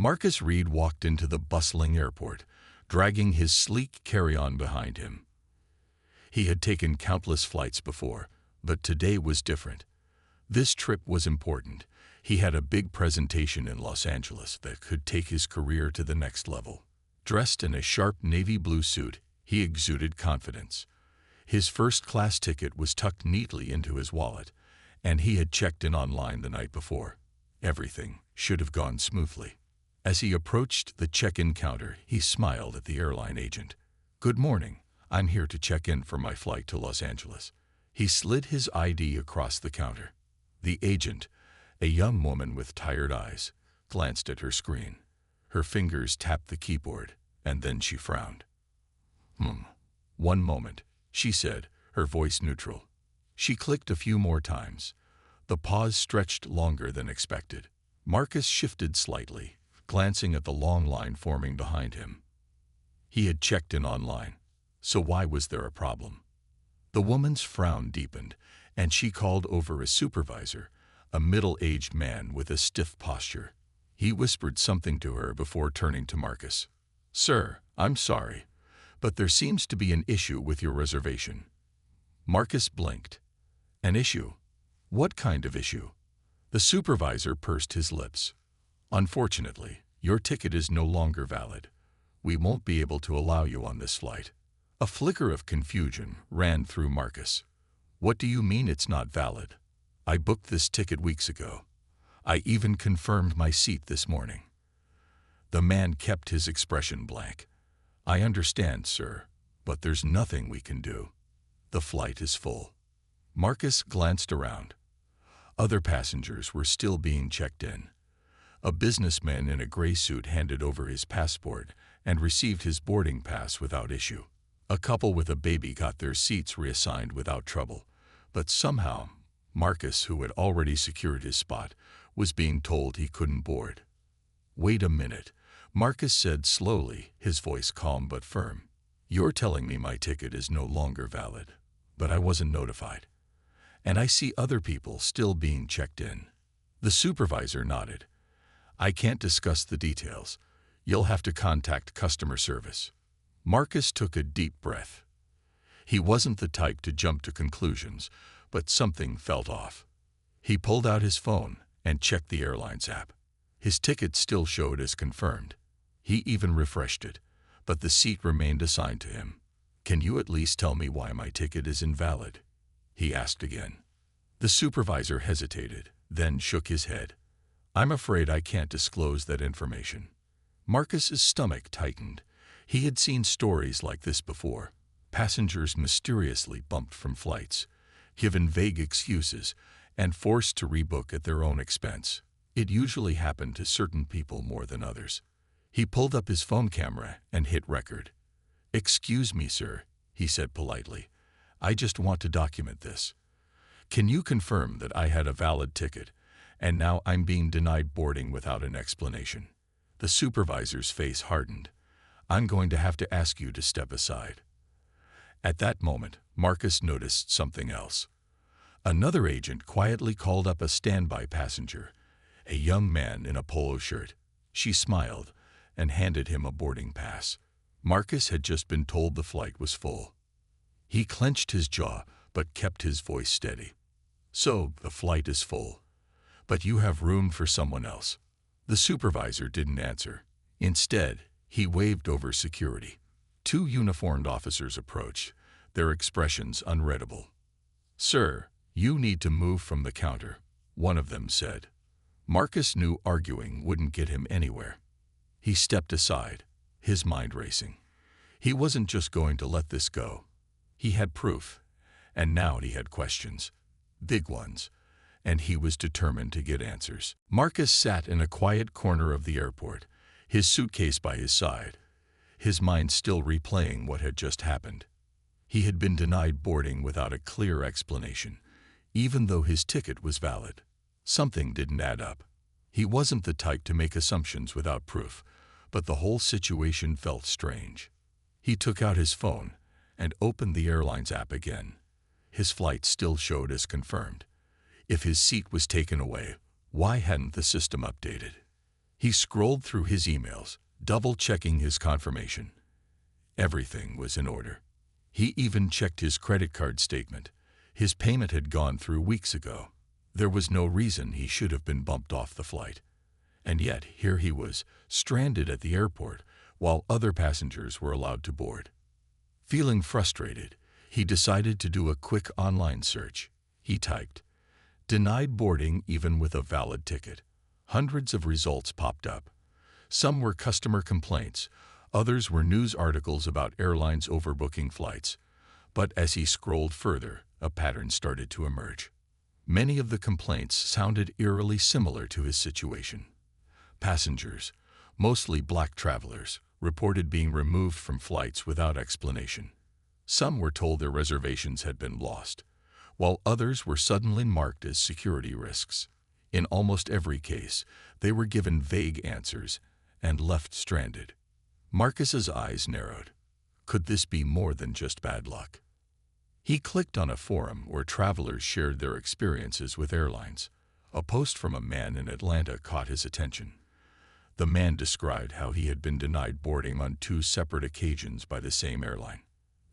Marcus Reed walked into the bustling airport, dragging his sleek carry-on behind him. He had taken countless flights before, but today was different. This trip was important. He had a big presentation in Los Angeles that could take his career to the next level. Dressed in a sharp navy blue suit, he exuded confidence. His first-class ticket was tucked neatly into his wallet, and he had checked in online the night before. Everything should have gone smoothly. As he approached the check-in counter, he smiled at the airline agent. "Good morning. I'm here to check in for my flight to Los Angeles." He slid his ID across the counter. The agent, a young woman with tired eyes, glanced at her screen. Her fingers tapped the keyboard, and then she frowned. "One moment," she said, her voice neutral. She clicked a few more times. The pause stretched longer than expected. Marcus shifted slightly, glancing at the long line forming behind him. He had checked in online, so why was there a problem? The woman's frown deepened, and she called over a supervisor, a middle-aged man with a stiff posture. He whispered something to her before turning to Marcus. "Sir, I'm sorry, but there seems to be an issue with your reservation." Marcus blinked. "An issue? What kind of issue?" The supervisor pursed his lips. "Unfortunately, your ticket is no longer valid. We won't be able to allow you on this flight." A flicker of confusion ran through Marcus. "What do you mean it's not valid? I booked this ticket weeks ago. I even confirmed my seat this morning." The man kept his expression blank. "I understand, sir, but there's nothing we can do. The flight is full." Marcus glanced around. Other passengers were still being checked in. A businessman in a gray suit handed over his passport and received his boarding pass without issue. A couple with a baby got their seats reassigned without trouble, but somehow Marcus, who had already secured his spot, was being told he couldn't board. "Wait a minute," Marcus said slowly, his voice calm but firm. "You're telling me my ticket is no longer valid, but I wasn't notified. And I see other people still being checked in." The supervisor nodded. "I can't discuss the details. You'll have to contact customer service." Marcus took a deep breath. He wasn't the type to jump to conclusions, but something felt off. He pulled out his phone and checked the airline's app. His ticket still showed as confirmed. He even refreshed it, but the seat remained assigned to him. "Can you at least tell me why my ticket is invalid?" he asked again. The supervisor hesitated, then shook his head. "I'm afraid I can't disclose that information." Marcus's stomach tightened. He had seen stories like this before. Passengers mysteriously bumped from flights, given vague excuses, and forced to rebook at their own expense. It usually happened to certain people more than others. He pulled up his phone camera and hit record. "Excuse me, sir," he said politely. "I just want to document this. Can you confirm that I had a valid ticket, and now I'm being denied boarding without an explanation?" The supervisor's face hardened. "I'm going to have to ask you to step aside." At that moment, Marcus noticed something else. Another agent quietly called up a standby passenger, a young man in a polo shirt. She smiled and handed him a boarding pass. Marcus had just been told the flight was full. He clenched his jaw but kept his voice steady. "So, the flight is full, but you have room for someone else." The supervisor didn't answer. Instead, he waved over security. Two uniformed officers approached, their expressions unreadable. "Sir, you need to move from the counter," one of them said. Marcus knew arguing wouldn't get him anywhere. He stepped aside, his mind racing. He wasn't just going to let this go. He had proof, and now he had questions. Big ones, and he was determined to get answers. Marcus sat in a quiet corner of the airport, his suitcase by his side, his mind still replaying what had just happened. He had been denied boarding without a clear explanation, even though his ticket was valid. Something didn't add up. He wasn't the type to make assumptions without proof, but the whole situation felt strange. He took out his phone and opened the airline's app again. His flight still showed as confirmed. If his seat was taken away, why hadn't the system updated? He scrolled through his emails, double-checking his confirmation. Everything was in order. He even checked his credit card statement. His payment had gone through weeks ago. There was no reason he should have been bumped off the flight. And yet, here he was, stranded at the airport, while other passengers were allowed to board. Feeling frustrated, he decided to do a quick online search. He typed, "Denied boarding even with a valid ticket." Hundreds of results popped up. Some were customer complaints, others were news articles about airlines overbooking flights. But as he scrolled further, a pattern started to emerge. Many of the complaints sounded eerily similar to his situation. Passengers, mostly black travelers, reported being removed from flights without explanation. Some were told their reservations had been lost, while others were suddenly marked as security risks. In almost every case, they were given vague answers and left stranded. Marcus's eyes narrowed. Could this be more than just bad luck? He clicked on a forum where travelers shared their experiences with airlines. A post from a man in Atlanta caught his attention. The man described how he had been denied boarding on 2 separate occasions by the same airline.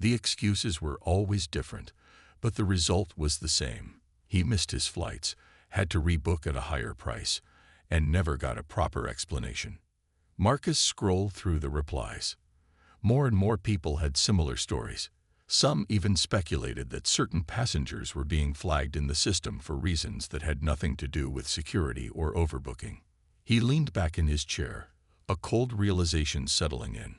The excuses were always different, but the result was the same. He missed his flights, had to rebook at a higher price, and never got a proper explanation. Marcus scrolled through the replies. More and more people had similar stories. Some even speculated that certain passengers were being flagged in the system for reasons that had nothing to do with security or overbooking. He leaned back in his chair, a cold realization settling in.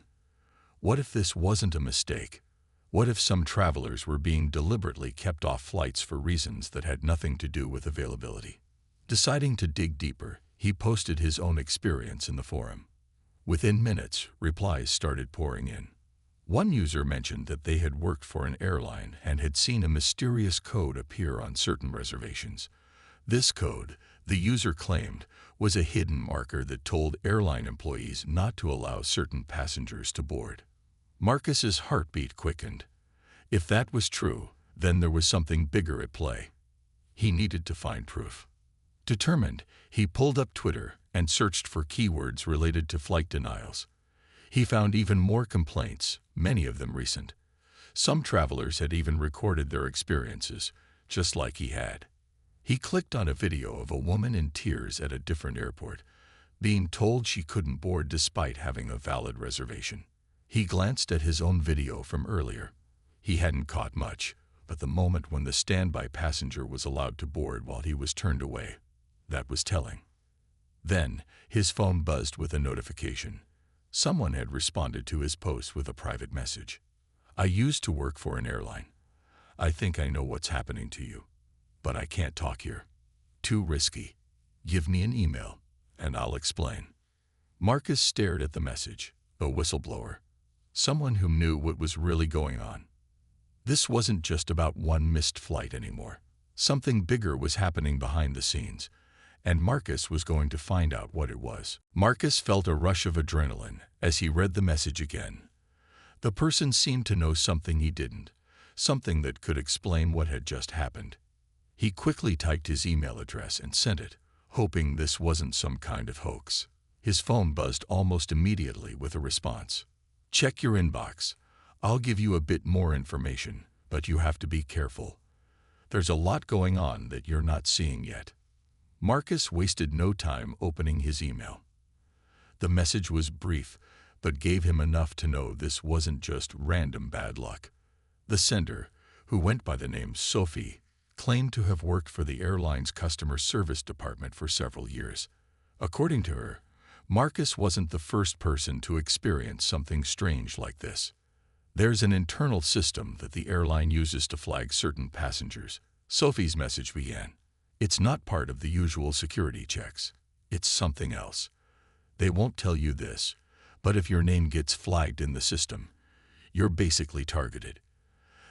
What if this wasn't a mistake? What if some travelers were being deliberately kept off flights for reasons that had nothing to do with availability? Deciding to dig deeper, he posted his own experience in the forum. Within minutes, replies started pouring in. One user mentioned that they had worked for an airline and had seen a mysterious code appear on certain reservations. This code, the user claimed, was a hidden marker that told airline employees not to allow certain passengers to board. Marcus's heartbeat quickened. If that was true, then there was something bigger at play. He needed to find proof. Determined, he pulled up Twitter and searched for keywords related to flight denials. He found even more complaints, many of them recent. Some travelers had even recorded their experiences, just like he had. He clicked on a video of a woman in tears at a different airport, being told she couldn't board despite having a valid reservation. He glanced at his own video from earlier. He hadn't caught much, but the moment when the standby passenger was allowed to board while he was turned away, that was telling. Then, his phone buzzed with a notification. Someone had responded to his post with a private message. "I used to work for an airline. I think I know what's happening to you, but I can't talk here. Too risky. Give me an email, and I'll explain." Marcus stared at the message. A whistleblower. Someone who knew what was really going on. This wasn't just about one missed flight anymore. Something bigger was happening behind the scenes, and Marcus was going to find out what it was. Marcus felt a rush of adrenaline as he read the message again. The person seemed to know something he didn't, something that could explain what had just happened. He quickly typed his email address and sent it, hoping this wasn't some kind of hoax. His phone buzzed almost immediately with a response. "Check your inbox. I'll give you a bit more information, but you have to be careful. There's a lot going on that you're not seeing yet." Marcus wasted no time opening his email. The message was brief, but gave him enough to know this wasn't just random bad luck. The sender, who went by the name Sophie, claimed to have worked for the airline's customer service department for several years. According to her, Marcus wasn't the first person to experience something strange like this. There's an internal system that the airline uses to flag certain passengers. Sophie's message began. It's not part of the usual security checks. It's something else. They won't tell you this, but if your name gets flagged in the system, you're basically targeted.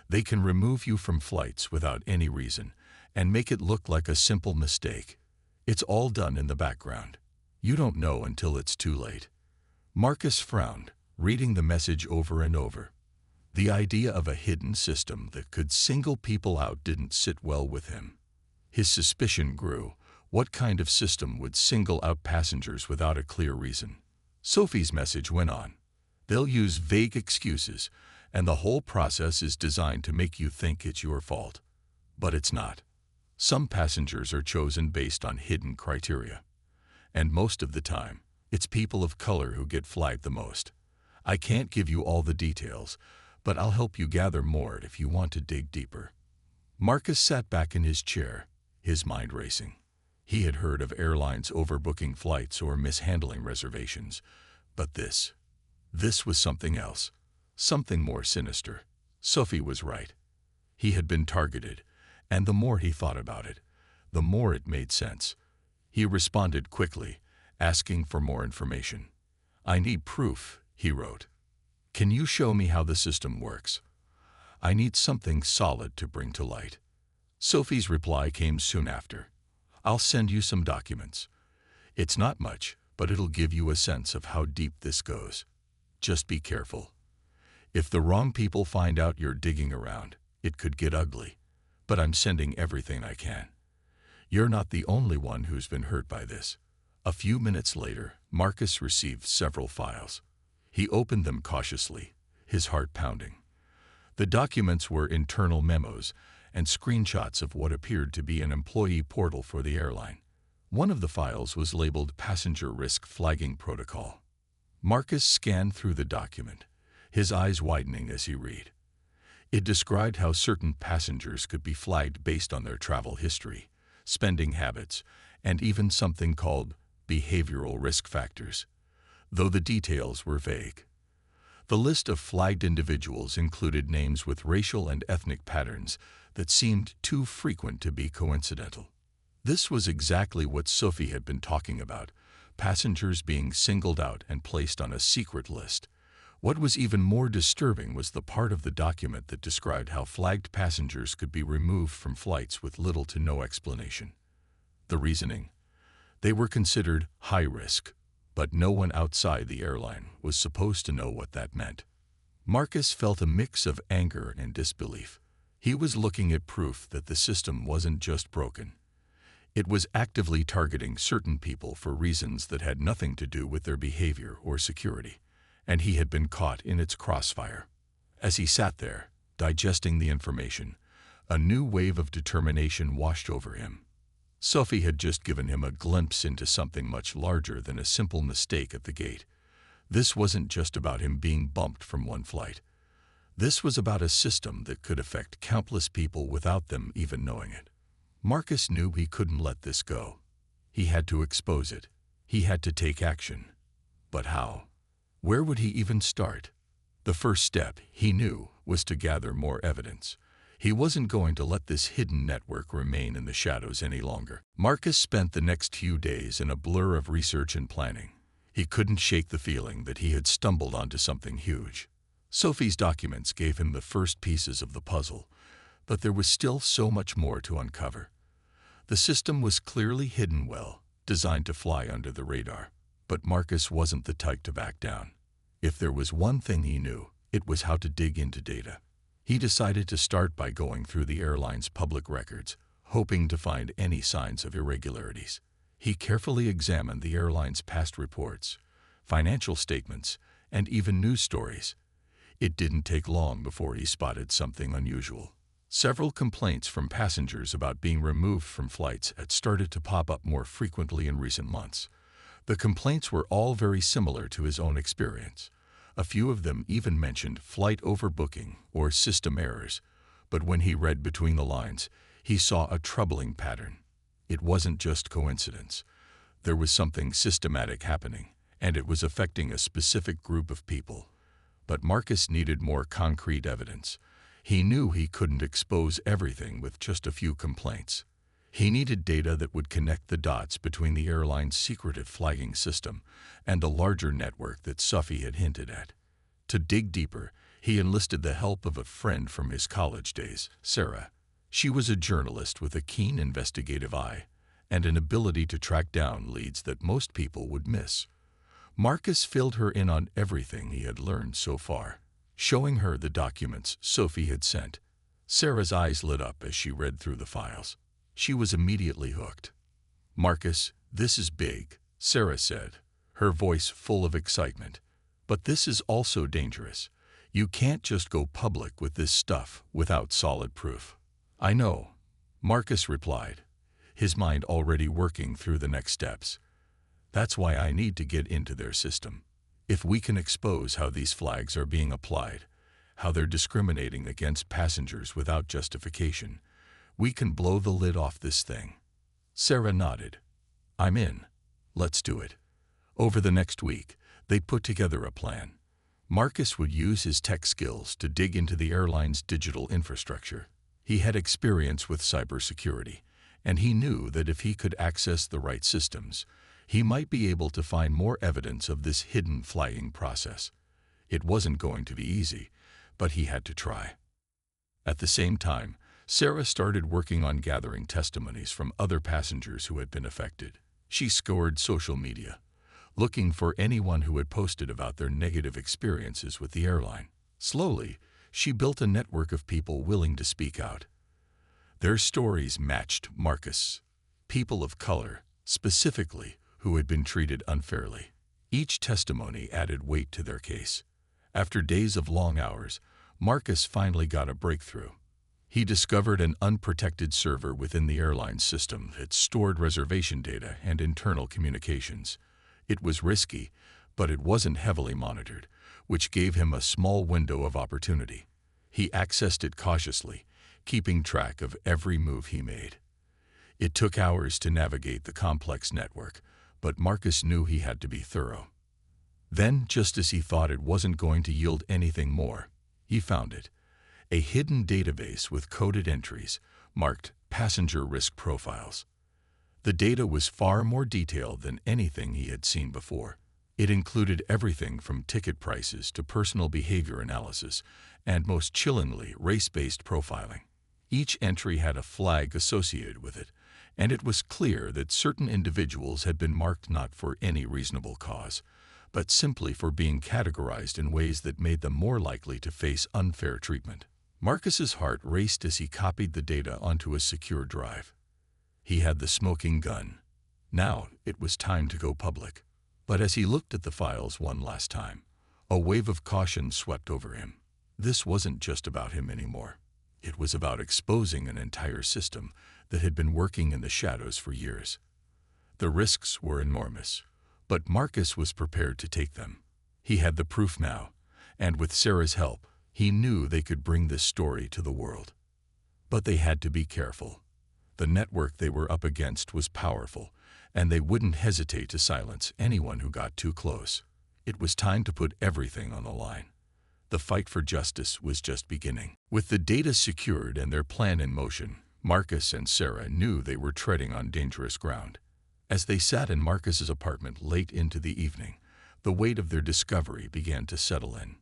They can remove you from flights without any reason and make it look like a simple mistake. It's all done in the background. You don't know until it's too late. Marcus frowned, reading the message over and over. The idea of a hidden system that could single people out didn't sit well with him. His suspicion grew. What kind of system would single out passengers without a clear reason? Sophie's message went on. They'll use vague excuses, and the whole process is designed to make you think it's your fault. But it's not. Some passengers are chosen based on hidden criteria. And most of the time, it's people of color who get flagged the most. I can't give you all the details, but I'll help you gather more if you want to dig deeper. Marcus sat back in his chair, his mind racing. He had heard of airlines overbooking flights or mishandling reservations, but this was something else, something more sinister. Sophie was right. He had been targeted, and the more he thought about it, the more it made sense. He responded quickly, asking for more information. I need proof, he wrote. Can you show me how the system works? I need something solid to bring to light. Sophie's reply came soon after. I'll send you some documents. It's not much, but it'll give you a sense of how deep this goes. Just be careful. If the wrong people find out you're digging around, it could get ugly. But I'm sending everything I can. You're not the only one who's been hurt by this. A few minutes later, Marcus received several files. He opened them cautiously, his heart pounding. The documents were internal memos and screenshots of what appeared to be an employee portal for the airline. One of the files was labeled Passenger Risk Flagging Protocol. Marcus scanned through the document, his eyes widening as he read. It described how certain passengers could be flagged based on their travel history, spending habits, and even something called behavioral risk factors, though the details were vague. The list of flagged individuals included names with racial and ethnic patterns that seemed too frequent to be coincidental. This was exactly what Sophie had been talking about, passengers being singled out and placed on a secret list. What was even more disturbing was the part of the document that described how flagged passengers could be removed from flights with little to no explanation. The reasoning? They were considered high risk, but no one outside the airline was supposed to know what that meant. Marcus felt a mix of anger and disbelief. He was looking at proof that the system wasn't just broken. It was actively targeting certain people for reasons that had nothing to do with their behavior or security, and he had been caught in its crossfire. As he sat there, digesting the information, a new wave of determination washed over him. Sophie had just given him a glimpse into something much larger than a simple mistake at the gate. This wasn't just about him being bumped from one flight. This was about a system that could affect countless people without them even knowing it. Marcus knew he couldn't let this go. He had to expose it. He had to take action. But how? Where would he even start? The first step, he knew, was to gather more evidence. He wasn't going to let this hidden network remain in the shadows any longer. Marcus spent the next few days in a blur of research and planning. He couldn't shake the feeling that he had stumbled onto something huge. Sophie's documents gave him the first pieces of the puzzle, but there was still so much more to uncover. The system was clearly hidden well, designed to fly under the radar. But Marcus wasn't the type to back down. If there was one thing he knew, it was how to dig into data. He decided to start by going through the airline's public records, hoping to find any signs of irregularities. He carefully examined the airline's past reports, financial statements, and even news stories. It didn't take long before he spotted something unusual. Several complaints from passengers about being removed from flights had started to pop up more frequently in recent months. The complaints were all very similar to his own experience. A few of them even mentioned flight overbooking or system errors, but when he read between the lines, he saw a troubling pattern. It wasn't just coincidence. There was something systematic happening, and it was affecting a specific group of people. But Marcus needed more concrete evidence. He knew he couldn't expose everything with just a few complaints. He needed data that would connect the dots between the airline's secretive flagging system and the larger network that Sophie had hinted at. To dig deeper, he enlisted the help of a friend from his college days, Sarah. She was a journalist with a keen investigative eye and an ability to track down leads that most people would miss. Marcus filled her in on everything he had learned so far, showing her the documents Sophie had sent. Sarah's eyes lit up as she read through the files. She was immediately hooked. "Marcus, this is big," Sarah said, her voice full of excitement. "But this is also dangerous. You can't just go public with this stuff without solid proof." "I know," Marcus replied, his mind already working through the next steps. "That's why I need to get into their system. If we can expose how these flags are being applied, how they're discriminating against passengers without justification, we can blow the lid off this thing." Sarah nodded. "I'm in. Let's do it." Over the next week, they put together a plan. Marcus would use his tech skills to dig into the airline's digital infrastructure. He had experience with cybersecurity, and he knew that if he could access the right systems, he might be able to find more evidence of this hidden flying process. It wasn't going to be easy, but he had to try. At the same time, Sarah started working on gathering testimonies from other passengers who had been affected. She scoured social media, looking for anyone who had posted about their negative experiences with the airline. Slowly, she built a network of people willing to speak out. Their stories matched Marcus, people of color, specifically, who had been treated unfairly. Each testimony added weight to their case. After days of long hours, Marcus finally got a breakthrough. He discovered an unprotected server within the airline system that stored reservation data and internal communications. It was risky, but it wasn't heavily monitored, which gave him a small window of opportunity. He accessed it cautiously, keeping track of every move he made. It took hours to navigate the complex network, but Marcus knew he had to be thorough. Then, just as he thought it wasn't going to yield anything more, he found it. A hidden database with coded entries marked passenger risk profiles. The data was far more detailed than anything he had seen before. It included everything from ticket prices to personal behavior analysis, and most chillingly, race-based profiling. Each entry had a flag associated with it, and it was clear that certain individuals had been marked not for any reasonable cause, but simply for being categorized in ways that made them more likely to face unfair treatment. Marcus's heart raced as he copied the data onto a secure drive. He had the smoking gun. Now it was time to go public. But as he looked at the files one last time, a wave of caution swept over him. This wasn't just about him anymore. It was about exposing an entire system that had been working in the shadows for years. The risks were enormous, but Marcus was prepared to take them. He had the proof now, and with Sarah's help, he knew they could bring this story to the world. But they had to be careful. The network they were up against was powerful, and they wouldn't hesitate to silence anyone who got too close. It was time to put everything on the line. The fight for justice was just beginning. With the data secured and their plan in motion, Marcus and Sarah knew they were treading on dangerous ground. As they sat in Marcus's apartment late into the evening, the weight of their discovery began to settle in.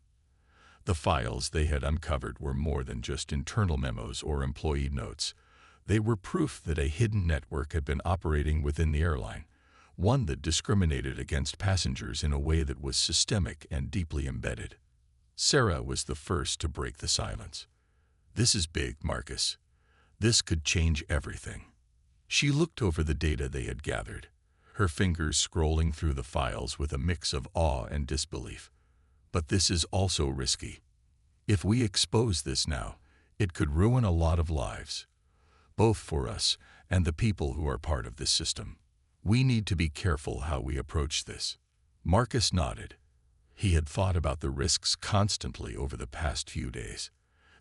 The files they had uncovered were more than just internal memos or employee notes. They were proof that a hidden network had been operating within the airline, one that discriminated against passengers in a way that was systemic and deeply embedded. Sarah was the first to break the silence. "This is big, Marcus. This could change everything." She looked over the data they had gathered, her fingers scrolling through the files with a mix of awe and disbelief. "But this is also risky. If we expose this now, it could ruin a lot of lives, both for us and the people who are part of this system. We need to be careful how we approach this." Marcus nodded. He had thought about the risks constantly over the past few days.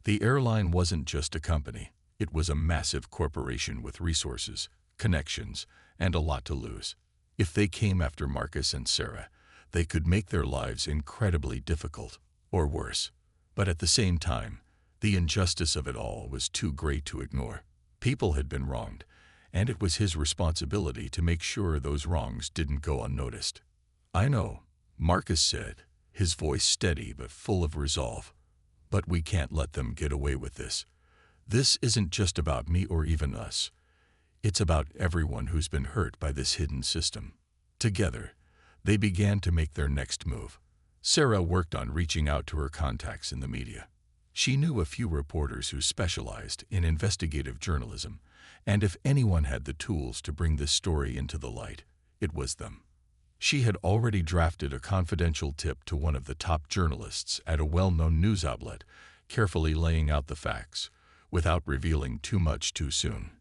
The airline wasn't just a company. It was a massive corporation with resources, connections, and a lot to lose. If they came after Marcus and Sarah, they could make their lives incredibly difficult, or worse. But at the same time, the injustice of it all was too great to ignore. People had been wronged, and it was his responsibility to make sure those wrongs didn't go unnoticed. "I know," Marcus said, his voice steady but full of resolve. "But we can't let them get away with this. This isn't just about me or even us. It's about everyone who's been hurt by this hidden system." Together, they began to make their next move. Sarah worked on reaching out to her contacts in the media. She knew a few reporters who specialized in investigative journalism, And if anyone had the tools to bring this story into the light, it was them. She had already drafted a confidential tip to one of the top journalists at a well-known news outlet, carefully laying out the facts, without revealing too much too soon.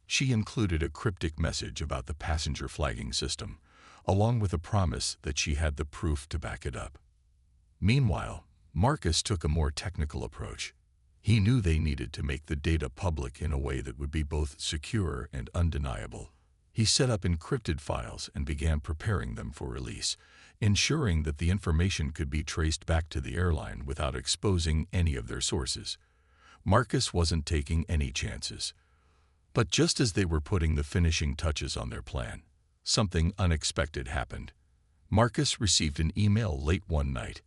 She included a cryptic message about the passenger flagging system, along with a promise that she had the proof to back it up. Meanwhile, Marcus took a more technical approach. He knew they needed to make the data public in a way that would be both secure and undeniable. He set up encrypted files and began preparing them for release, ensuring that the information could be traced back to the airline without exposing any of their sources. Marcus wasn't taking any chances. But just as they were putting the finishing touches on their plan, something unexpected happened. Marcus received an email late one night.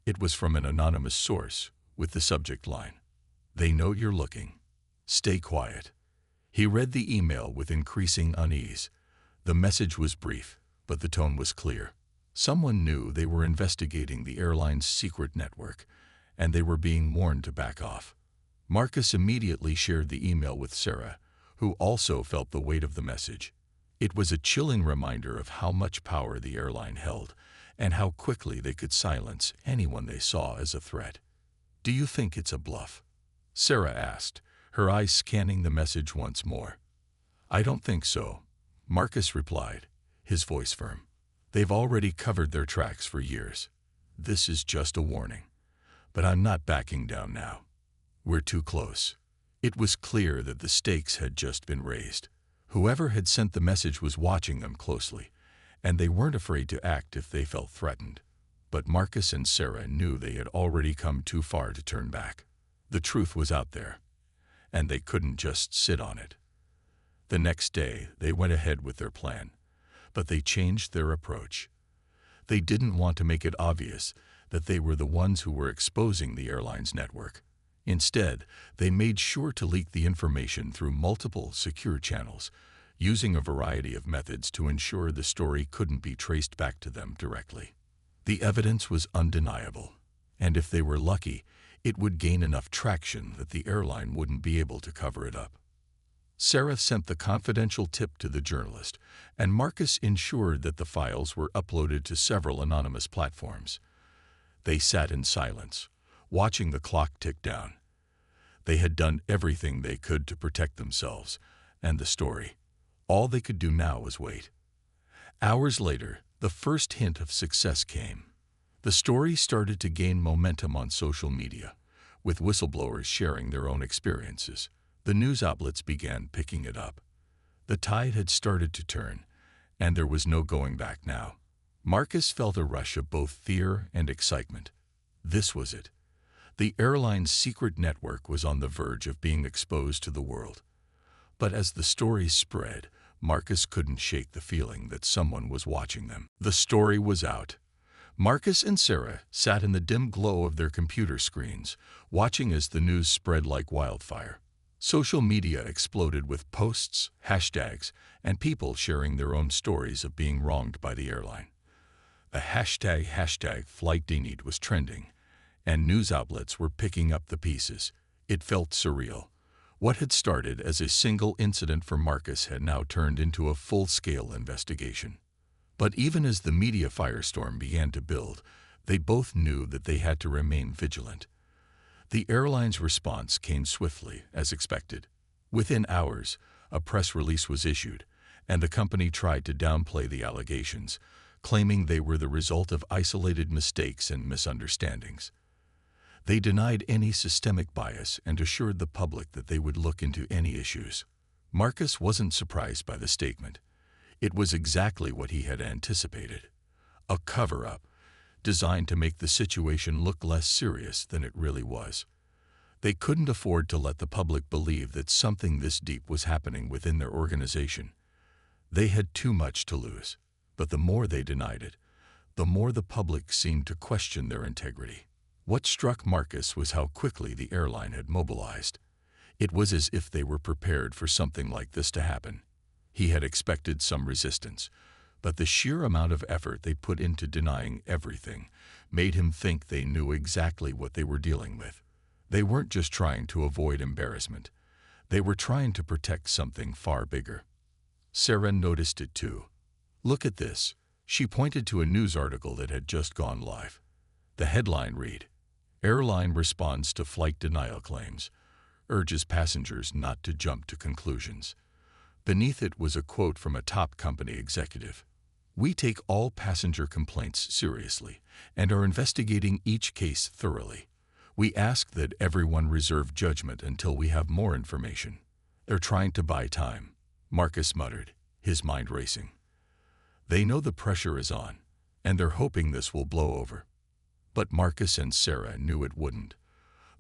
It was from an anonymous source, with the subject line, "They know you're looking. Stay quiet." He read the email with increasing unease. The message was brief, but the tone was clear. Someone knew they were investigating the airline's secret network, and they were being warned to back off. Marcus immediately shared the email with Sarah, who also felt the weight of the message. It was a chilling reminder of how much power the airline held, and how quickly they could silence anyone they saw as a threat. "Do you think it's a bluff?" Sarah asked, her eyes scanning the message once more. "I don't think so," Marcus replied, his voice firm. "They've already covered their tracks for years. This is just a warning. But I'm not backing down now. We're too close." It was clear that the stakes had just been raised. Whoever had sent the message was watching them closely, and they weren't afraid to act if they felt threatened. But Marcus and Sarah knew they had already come too far to turn back. The truth was out there, and they couldn't just sit on it. The next day, they went ahead with their plan, but they changed their approach. They didn't want to make it obvious that they were the ones who were exposing the airline's network. Instead, they made sure to leak the information through multiple secure channels, using a variety of methods to ensure the story couldn't be traced back to them directly. The evidence was undeniable, and if they were lucky, it would gain enough traction that the airline wouldn't be able to cover it up. Sarah sent the confidential tip to the journalist, and Marcus ensured that the files were uploaded to several anonymous platforms. They sat in silence, watching the clock tick down. They had done everything they could to protect themselves and the story. All they could do now was wait. Hours later, the first hint of success came. The story started to gain momentum on social media, with whistleblowers sharing their own experiences. The news outlets began picking it up. The tide had started to turn, and there was no going back now. Marcus felt a rush of both fear and excitement. This was it. The airline's secret network was on the verge of being exposed to the world. But as the story spread, Marcus couldn't shake the feeling that someone was watching them. The story was out. Marcus and Sarah sat in the dim glow of their computer screens, watching as the news spread like wildfire. Social media exploded with posts, hashtags, and people sharing their own stories of being wronged by the airline. The hashtag #FlightDenied was trending, and news outlets were picking up the pieces. It felt surreal. What had started as a single incident for Marcus had now turned into a full-scale investigation. But even as the media firestorm began to build, they both knew that they had to remain vigilant. The airline's response came swiftly, as expected. Within hours, a press release was issued, and the company tried to downplay the allegations, claiming they were the result of isolated mistakes and misunderstandings. They denied any systemic bias and assured the public that they would look into any issues. Marcus wasn't surprised by the statement. It was exactly what he had anticipated. A cover-up, designed to make the situation look less serious than it really was. They couldn't afford to let the public believe that something this deep was happening within their organization. They had too much to lose, but the more they denied it, the more the public seemed to question their integrity. What struck Marcus was how quickly the airline had mobilized. It was as if they were prepared for something like this to happen. He had expected some resistance, but the sheer amount of effort they put into denying everything made him think they knew exactly what they were dealing with. They weren't just trying to avoid embarrassment. They were trying to protect something far bigger. Sarah noticed it too. "Look at this." She pointed to a news article that had just gone live. The headline read, "Airline responds to flight denial claims, urges passengers not to jump to conclusions." Beneath it was a quote from a top company executive. "We take all passenger complaints seriously and are investigating each case thoroughly. We ask that everyone reserve judgment until we have more information." "They're trying to buy time," Marcus muttered, his mind racing. "They know the pressure is on, and they're hoping this will blow over." But Marcus and Sarah knew it wouldn't.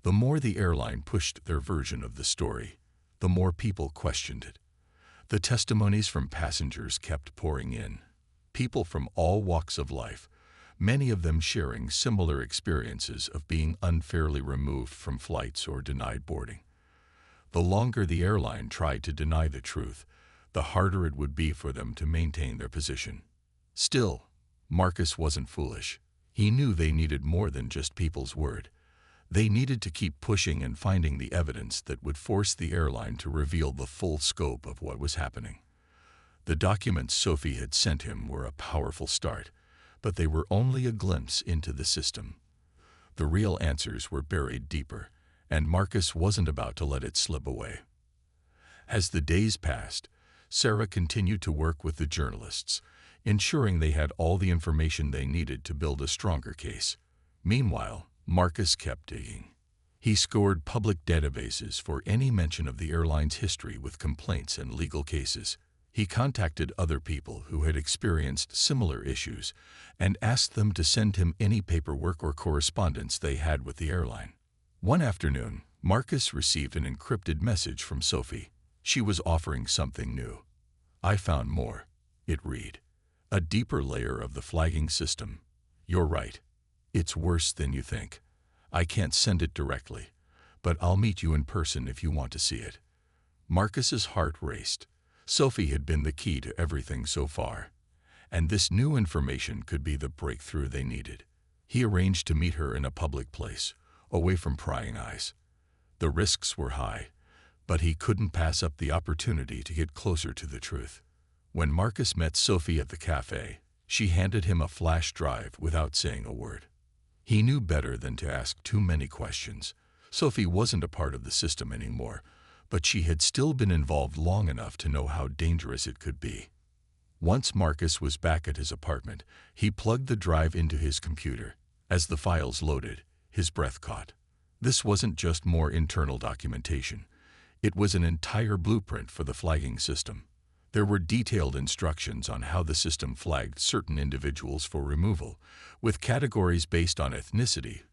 The more the airline pushed their version of the story, the more people questioned it. The testimonies from passengers kept pouring in. People from all walks of life, many of them sharing similar experiences of being unfairly removed from flights or denied boarding. The longer the airline tried to deny the truth, the harder it would be for them to maintain their position. Still, Marcus wasn't foolish. He knew they needed more than just people's word. They needed to keep pushing and finding the evidence that would force the airline to reveal the full scope of what was happening. The documents Sophie had sent him were a powerful start, but they were only a glimpse into the system. The real answers were buried deeper, and Marcus wasn't about to let it slip away. As the days passed, Sarah continued to work with the journalists, ensuring they had all the information they needed to build a stronger case. Meanwhile, Marcus kept digging. He scoured public databases for any mention of the airline's history with complaints and legal cases. He contacted other people who had experienced similar issues and asked them to send him any paperwork or correspondence they had with the airline. One afternoon, Marcus received an encrypted message from Sophie. She was offering something new. "I found more," it read. "A deeper layer of the flagging system. You're right. It's worse than you think. I can't send it directly, but I'll meet you in person if you want to see it." Marcus's heart raced. Sophie had been the key to everything so far, and this new information could be the breakthrough they needed. He arranged to meet her in a public place, away from prying eyes. The risks were high, but he couldn't pass up the opportunity to get closer to the truth. When Marcus met Sophie at the cafe, she handed him a flash drive without saying a word. He knew better than to ask too many questions. Sophie wasn't a part of the system anymore, but she had still been involved long enough to know how dangerous it could be. Once Marcus was back at his apartment, he plugged the drive into his computer. As the files loaded, his breath caught. This wasn't just more internal documentation. It was an entire blueprint for the flagging system. There were detailed instructions on how the system flagged certain individuals for removal, with categories based on ethnicity,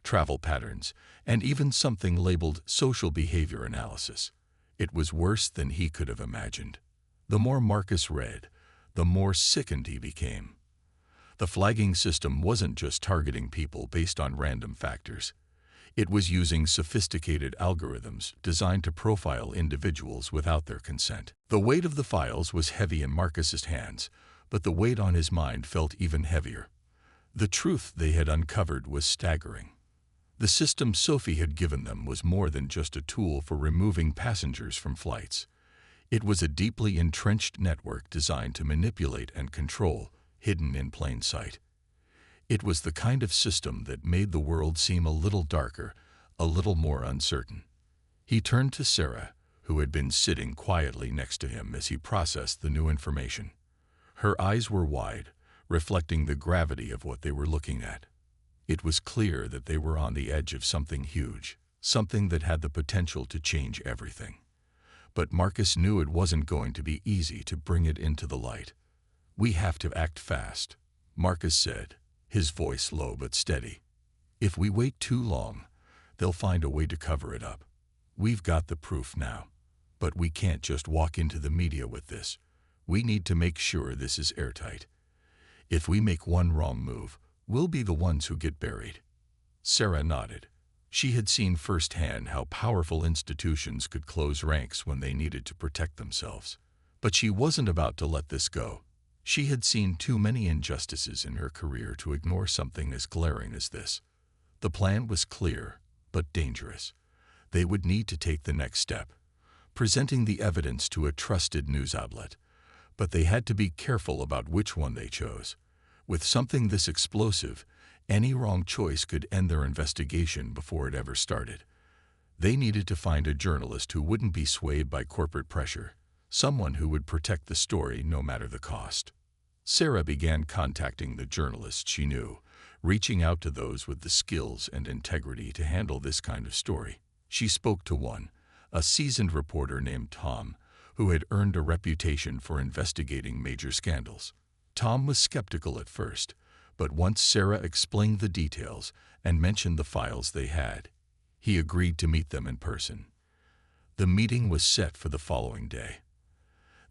travel patterns, and even something labeled social behavior analysis. It was worse than he could have imagined. The more Marcus read, the more sickened he became. The flagging system wasn't just targeting people based on random factors. It was using sophisticated algorithms designed to profile individuals without their consent. The weight of the files was heavy in Marcus's hands, but the weight on his mind felt even heavier. The truth they had uncovered was staggering. The system Sophie had given them was more than just a tool for removing passengers from flights. It was a deeply entrenched network designed to manipulate and control, hidden in plain sight. It was the kind of system that made the world seem a little darker, a little more uncertain. He turned to Sarah, who had been sitting quietly next to him as he processed the new information. Her eyes were wide, reflecting the gravity of what they were looking at. It was clear that they were on the edge of something huge, something that had the potential to change everything. But Marcus knew it wasn't going to be easy to bring it into the light. "We have to act fast," Marcus said, his voice low but steady. "If we wait too long, they'll find a way to cover it up. We've got the proof now, but we can't just walk into the media with this. We need to make sure this is airtight. If we make one wrong move, we'll be the ones who get buried." Sarah nodded. She had seen firsthand how powerful institutions could close ranks when they needed to protect themselves. But she wasn't about to let this go. She had seen too many injustices in her career to ignore something as glaring as this. The plan was clear, but dangerous. They would need to take the next step. presenting the evidence to a trusted news outlet. But they had to be careful about which one they chose. With something this explosive, any wrong choice could end their investigation before it ever started. They needed to find a journalist who wouldn't be swayed by corporate pressure, someone who would protect the story no matter the cost. Sarah began contacting the journalists she knew, reaching out to those with the skills and integrity to handle this kind of story. She spoke to one, a seasoned reporter named Tom, who had earned a reputation for investigating major scandals. Tom was skeptical at first, but once Sarah explained the details and mentioned the files they had, he agreed to meet them in person. The meeting was set for the following day.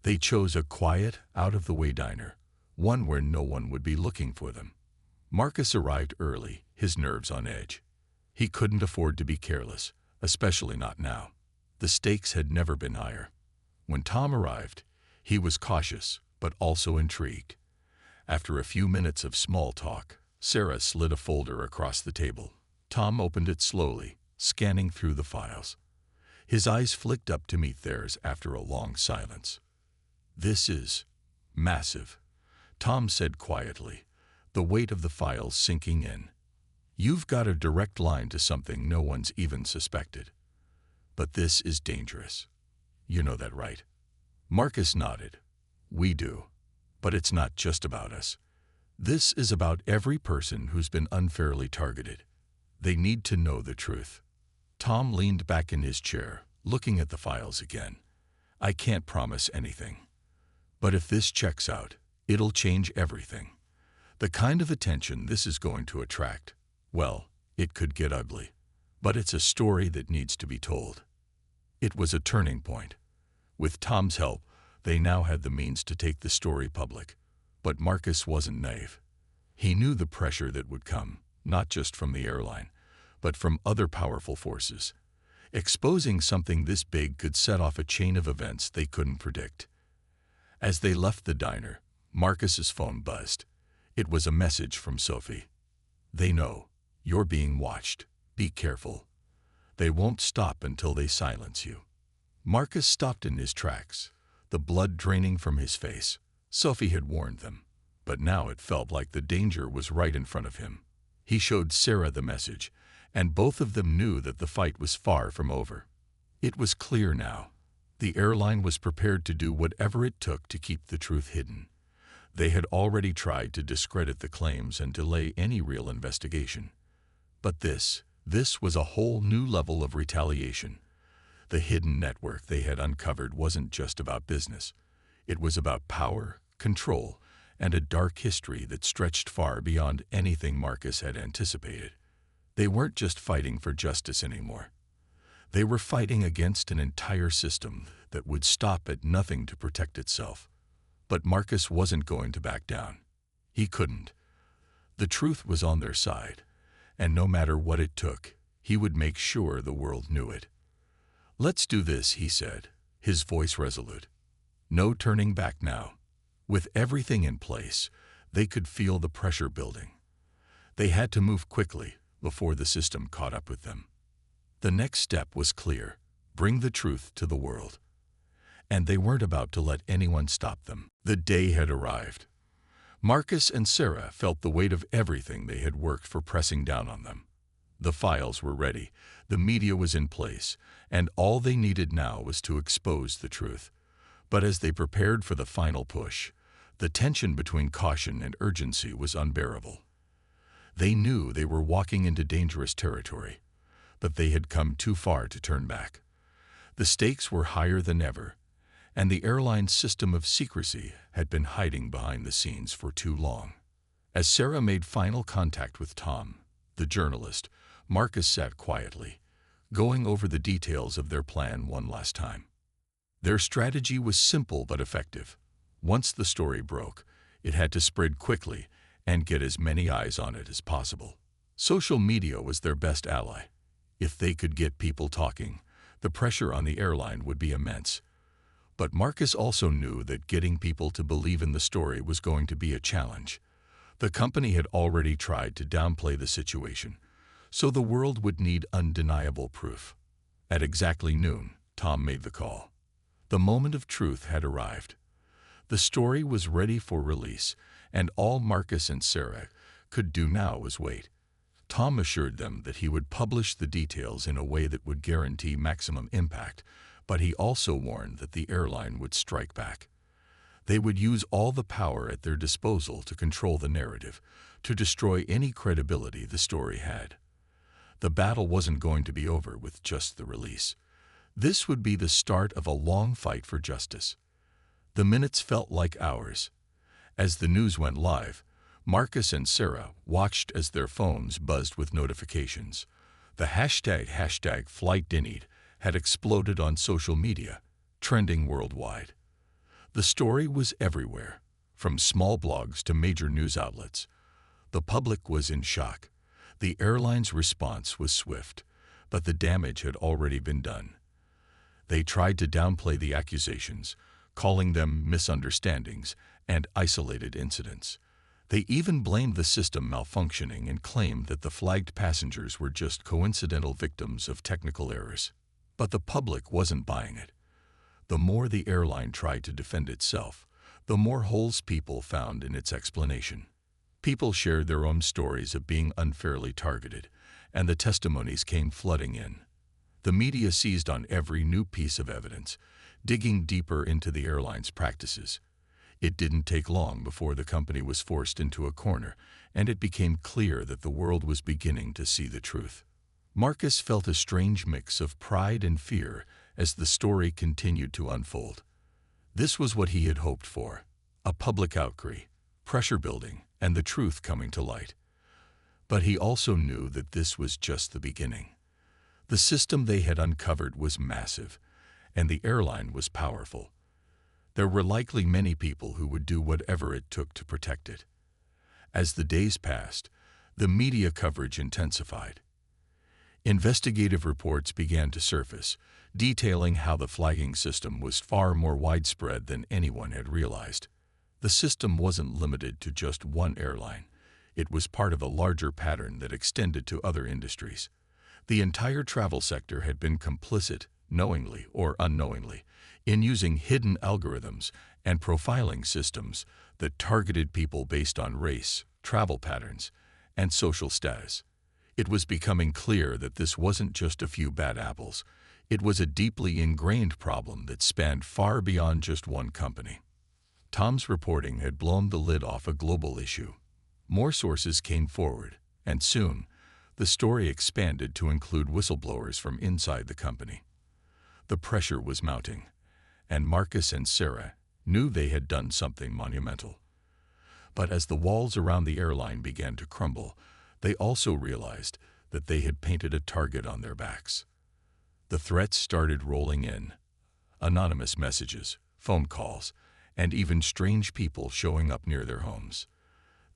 They chose a quiet, out-of-the-way diner, one where no one would be looking for them. Marcus arrived early, his nerves on edge. He couldn't afford to be careless, especially not now. The stakes had never been higher. When Tom arrived, he was cautious, but also intrigued. After a few minutes of small talk, Sarah slid a folder across the table. Tom opened it slowly, scanning through the files. His eyes flicked up to meet theirs after a long silence. "This is massive," Tom said quietly, the weight of the files sinking in. "You've got a direct line to something no one's even suspected. But this is dangerous. You know that, right?" Marcus nodded. "We do. But it's not just about us. This is about every person who's been unfairly targeted. They need to know the truth." Tom leaned back in his chair, looking at the files again. "I can't promise anything. But if this checks out, it'll change everything. The kind of attention this is going to attract, well, it could get ugly. But it's a story that needs to be told." It was a turning point. With Tom's help, they now had the means to take the story public. But Marcus wasn't naive. He knew the pressure that would come, not just from the airline, but from other powerful forces. Exposing something this big could set off a chain of events they couldn't predict. As they left the diner, Marcus's phone buzzed. It was a message from Sophie. "They know. You're being watched. Be careful. They won't stop until they silence you." Marcus stopped in his tracks, the blood draining from his face. Sophie had warned them, but now it felt like the danger was right in front of him. He showed Sarah the message, and both of them knew that the fight was far from over. It was clear now. The airline was prepared to do whatever it took to keep the truth hidden. They had already tried to discredit the claims and delay any real investigation. But this was a whole new level of retaliation. The hidden network they had uncovered wasn't just about business. It was about power, control, and a dark history that stretched far beyond anything Marcus had anticipated. They weren't just fighting for justice anymore. They were fighting against an entire system that would stop at nothing to protect itself. But Marcus wasn't going to back down. He couldn't. The truth was on their side, and no matter what it took, he would make sure the world knew it. "Let's do this," he said, his voice resolute. No turning back now. With everything in place, they could feel the pressure building. They had to move quickly before the system caught up with them. The next step was clear: bring the truth to the world. And they weren't about to let anyone stop them. The day had arrived. Marcus and Sarah felt the weight of everything they had worked for pressing down on them. The files were ready, the media was in place, and all they needed now was to expose the truth. But as they prepared for the final push, the tension between caution and urgency was unbearable. They knew they were walking into dangerous territory, but they had come too far to turn back. The stakes were higher than ever, and the airline's system of secrecy had been hiding behind the scenes for too long. As Sarah made final contact with Tom, the journalist, Marcus sat quietly, going over the details of their plan one last time. Their strategy was simple but effective. Once the story broke, it had to spread quickly and get as many eyes on it as possible. Social media was their best ally. If they could get people talking, the pressure on the airline would be immense. But Marcus also knew that getting people to believe in the story was going to be a challenge. The company had already tried to downplay the situation, so the world would need undeniable proof. At exactly noon, Tom made the call. The moment of truth had arrived. The story was ready for release, and all Marcus and Sarah could do now was wait. Tom assured them that he would publish the details in a way that would guarantee maximum impact, but he also warned that the airline would strike back. They would use all the power at their disposal to control the narrative, to destroy any credibility the story had. The battle wasn't going to be over with just the release. This would be the start of a long fight for justice. The minutes felt like hours. As the news went live, Marcus and Sarah watched as their phones buzzed with notifications. The hashtag #FlightDenied had exploded on social media, trending worldwide. The story was everywhere, from small blogs to major news outlets. The public was in shock. The airline's response was swift, but the damage had already been done. They tried to downplay the accusations, calling them misunderstandings and isolated incidents. They even blamed the system malfunctioning and claimed that the flagged passengers were just coincidental victims of technical errors. But the public wasn't buying it. The more the airline tried to defend itself, the more holes people found in its explanation. People shared their own stories of being unfairly targeted, and the testimonies came flooding in. The media seized on every new piece of evidence, digging deeper into the airline's practices. It didn't take long before the company was forced into a corner, and it became clear that the world was beginning to see the truth. Marcus felt a strange mix of pride and fear as the story continued to unfold. This was what he had hoped for: a public outcry, pressure building, and the truth coming to light. But he also knew that this was just the beginning. The system they had uncovered was massive, and the airline was powerful. There were likely many people who would do whatever it took to protect it. As the days passed, the media coverage intensified. Investigative reports began to surface, detailing how the flagging system was far more widespread than anyone had realized. The system wasn't limited to just one airline. It was part of a larger pattern that extended to other industries. The entire travel sector had been complicit, knowingly or unknowingly, in using hidden algorithms and profiling systems that targeted people based on race, travel patterns, and social status. It was becoming clear that this wasn't just a few bad apples. It was a deeply ingrained problem that spanned far beyond just one company. Tom's reporting had blown the lid off a global issue. More sources came forward, and soon, the story expanded to include whistleblowers from inside the company. The pressure was mounting, and Marcus and Sarah knew they had done something monumental. But as the walls around the airline began to crumble, they also realized that they had painted a target on their backs. The threats started rolling in. Anonymous messages, phone calls, and even strange people showing up near their homes.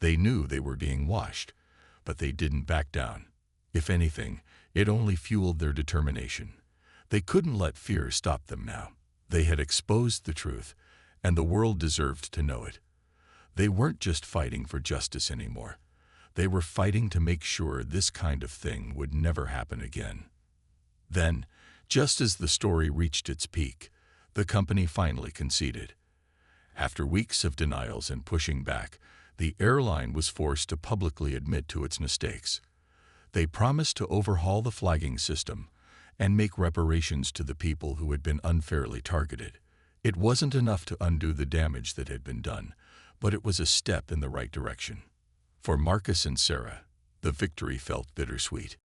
They knew they were being watched, but they didn't back down. If anything, it only fueled their determination. They couldn't let fear stop them now. They had exposed the truth, and the world deserved to know it. They weren't just fighting for justice anymore. They were fighting to make sure this kind of thing would never happen again. Then, just as the story reached its peak, the company finally conceded. After weeks of denials and pushing back, the airline was forced to publicly admit to its mistakes. They promised to overhaul the flagging system and make reparations to the people who had been unfairly targeted. It wasn't enough to undo the damage that had been done, but it was a step in the right direction. For Marcus and Sarah, the victory felt bittersweet.